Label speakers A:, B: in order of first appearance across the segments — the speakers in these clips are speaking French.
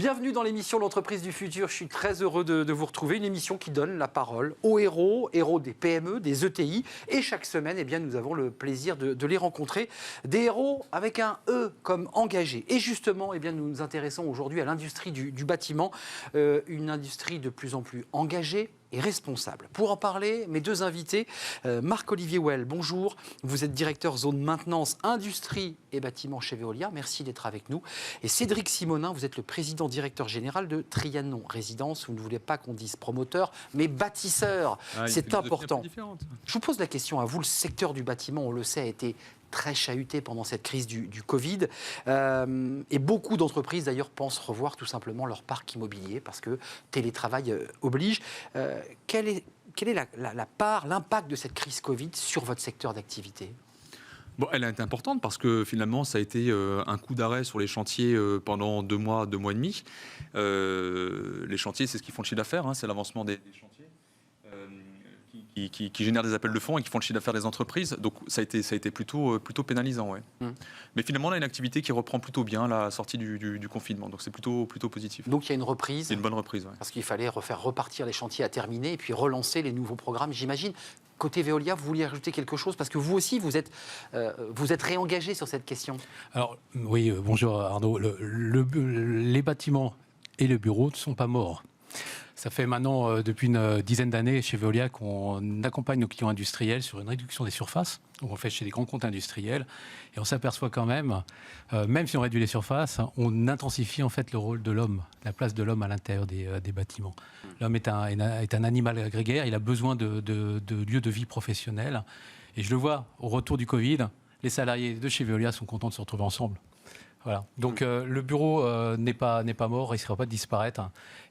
A: Bienvenue dans l'émission L'entreprise du futur. Je suis très heureux de vous retrouver. Une émission qui donne la parole aux héros des PME, des ETI. Et chaque semaine, eh bien, nous avons le plaisir de les rencontrer. Des héros avec un E comme engagé. Et justement, eh bien, nous nous intéressons aujourd'hui à l'industrie du bâtiment. Une industrie de plus en plus engagée et responsable. Pour en parler, mes deux invités, Marc-Olivier Well, bonjour. Vous êtes directeur zone maintenance, industrie et bâtiment chez Veolia. Merci d'être avec nous. Et Cédric Simonin, vous êtes le président directeur général de Trianon Résidence. Vous ne voulez pas qu'on dise promoteur, mais bâtisseur. C'est important. Je vous pose la question à vous. Le secteur du bâtiment, on le sait, a été très chahuté pendant cette crise du Covid. Et beaucoup d'entreprises, d'ailleurs, pensent revoir tout simplement leur parc immobilier parce que télétravail oblige. Quelle est la part, l'impact de cette crise Covid sur votre secteur d'activité ?
B: Bon, elle a été importante parce que finalement, ça a été un coup d'arrêt sur les chantiers pendant 2 mois et demi. Les chantiers, c'est ce qui font le chiffre d'affaires, c'est l'avancement des chantiers. Qui génèrent des appels de fonds et qui font le chiffre d'affaires des entreprises. Donc ça a été plutôt pénalisant. Ouais. Mais finalement, là, une activité qui reprend plutôt bien la sortie du confinement. Donc c'est plutôt positif.
A: Donc il y a une reprise.
B: C'est une bonne reprise. Ouais.
A: Parce qu'il fallait faire repartir les chantiers à terminer et puis relancer les nouveaux programmes, j'imagine. Côté Veolia, vous vouliez ajouter quelque chose? Parce que vous aussi, vous êtes réengagé sur cette question.
C: Alors oui, bonjour Arnaud. Les bâtiments et le bureau ne sont pas morts. Ça fait maintenant depuis une dizaine d'années chez Veolia qu'on accompagne nos clients industriels sur une réduction des surfaces. Donc on le fait chez les grands comptes industriels et on s'aperçoit quand même si on réduit les surfaces, on intensifie en fait le rôle de l'homme, la place de l'homme à l'intérieur des bâtiments. L'homme est un animal grégaire, il a besoin de lieux de vie professionnels. Et je le vois au retour du Covid, les salariés de chez Veolia sont contents de se retrouver ensemble. Voilà. Donc le bureau n'est pas mort, il ne risquera pas de disparaître.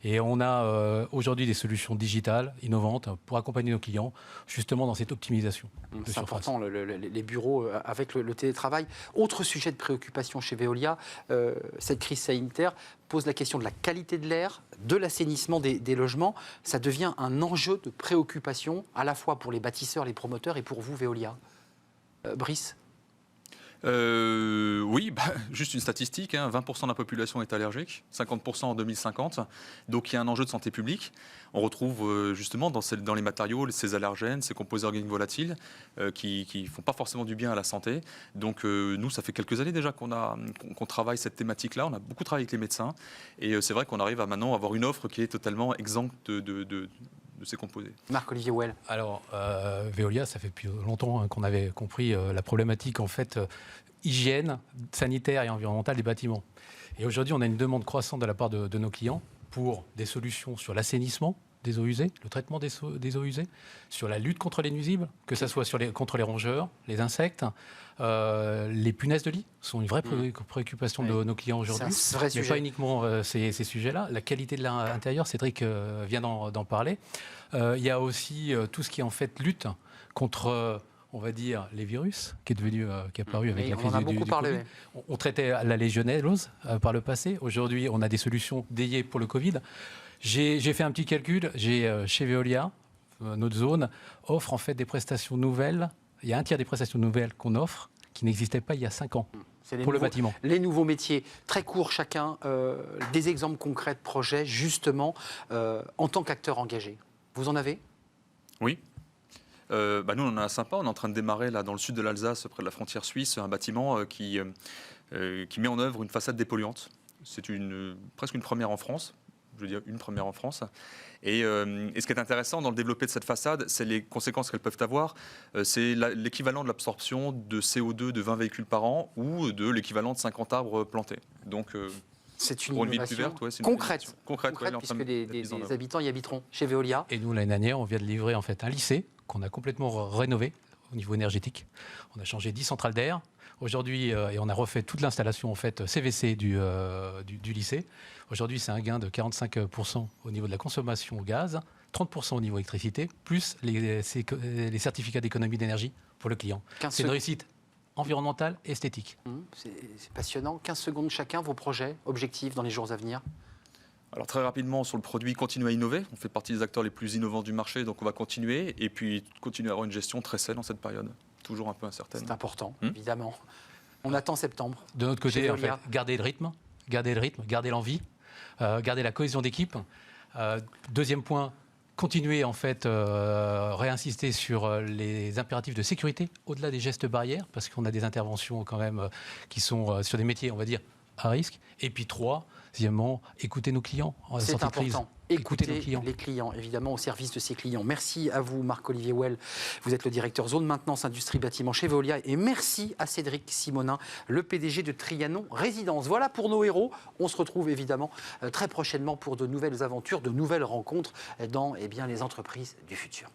C: Et on a aujourd'hui des solutions digitales, innovantes, pour accompagner nos clients justement dans cette optimisation.
A: C'est important, les bureaux avec le télétravail. Autre sujet de préoccupation chez Veolia, cette crise sanitaire pose la question de la qualité de l'air, de l'assainissement des logements. Ça devient un enjeu de préoccupation à la fois pour les bâtisseurs, les promoteurs et pour vous, Veolia. Brice ?
B: Oui, juste une statistique, 20% de la population est allergique, 50% en 2050, donc il y a un enjeu de santé publique. On retrouve justement dans les matériaux ces allergènes, ces composés organiques volatiles qui ne font pas forcément du bien à la santé. Donc nous, ça fait quelques années déjà qu'on travaille cette thématique-là, on a beaucoup travaillé avec les médecins et c'est vrai qu'on arrive à maintenant avoir une offre qui est totalement exempte de ces composés.
A: Marc-Olivier Well.
C: Alors, Veolia, ça fait depuis longtemps qu'on avait compris la problématique en fait hygiène, sanitaire et environnementale des bâtiments. Et aujourd'hui, on a une demande croissante de la part de nos clients pour des solutions sur l'assainissement des eaux usées, le traitement des eaux usées, sur la lutte contre les nuisibles, que ce soit contre les rongeurs, les insectes, les punaises de lit sont une vraie préoccupation de nos clients aujourd'hui.
A: C'est un vrai sujet.
C: Mais pas uniquement ces sujets-là. La qualité de l'intérieur, Cédric vient d'en parler. Il y a aussi tout ce qui est en fait lutte contre on va dire, les virus, qui est apparu avec la crise du Covid. On traitait la légionellose par le passé. Aujourd'hui, on a des solutions dédiées pour le Covid. J'ai fait un petit calcul. Chez Veolia, notre zone offre en fait des prestations nouvelles. Il y a un tiers des prestations nouvelles qu'on offre qui n'existaient pas il y a 5 ans. Pour le bâtiment.
A: Les nouveaux métiers, très courts chacun, des exemples concrets de projets, justement, en tant qu'acteur engagé. Vous en avez ?
B: Oui. Nous, on en a un sympa. On est en train de démarrer là, dans le sud de l'Alsace, près de la frontière suisse, un bâtiment qui met en œuvre une façade dépolluante. C'est presque une première en France. Je veux dire une première en France. Et ce qui est intéressant dans le développé de cette façade, c'est les conséquences qu'elles peuvent avoir. C'est l'équivalent de l'absorption de CO2 de 20 véhicules par an ou de l'équivalent de 50 arbres plantés. Donc,
A: c'est une
B: pour
A: innovation
B: ville plus verte, c'est
A: concrète,
B: puisque
A: des habitants y habiteront chez Veolia.
C: Et nous, l'année dernière, on vient de livrer en fait un lycée qu'on a complètement rénové au niveau énergétique. On a changé 10 centrales d'air. Aujourd'hui, et on a refait toute l'installation en fait CVC du lycée. Aujourd'hui, c'est un gain de 45% au niveau de la consommation au gaz, 30% au niveau électricité, plus les certificats d'économie d'énergie pour le client. C'est une réussite environnementale et esthétique.
A: C'est passionnant. 15 secondes chacun, vos projets, objectifs dans les jours à venir.
B: Alors très rapidement sur le produit, continuer à innover. On fait partie des acteurs les plus innovants du marché, donc on va continuer. Et puis continuer à avoir une gestion très saine en cette période. Toujours un peu incertaine.
A: C'est important, évidemment. On attend septembre.
C: De notre côté, en fait, garder le rythme, garder l'envie. garder la cohésion d'équipe. Deuxième point, continuer en fait, réinsister sur les impératifs de sécurité au-delà des gestes barrières, parce qu'on a des interventions quand même qui sont sur des métiers, on va dire, à risque. Et puis 3, deuxièmement, écouter nos clients en
A: C'est
C: sortie de crise.
A: important.
C: Écouter
A: Écoutez
C: nos clients.
A: les clients, évidemment, au service de ses clients. Merci à vous, Marc-Olivier Well. Vous êtes le directeur zone maintenance industrie bâtiment chez Veolia. Et merci à Cédric Simonin, le PDG de Trianon Résidence. Voilà pour nos héros. On se retrouve évidemment très prochainement pour de nouvelles aventures, de nouvelles rencontres dans les entreprises du futur.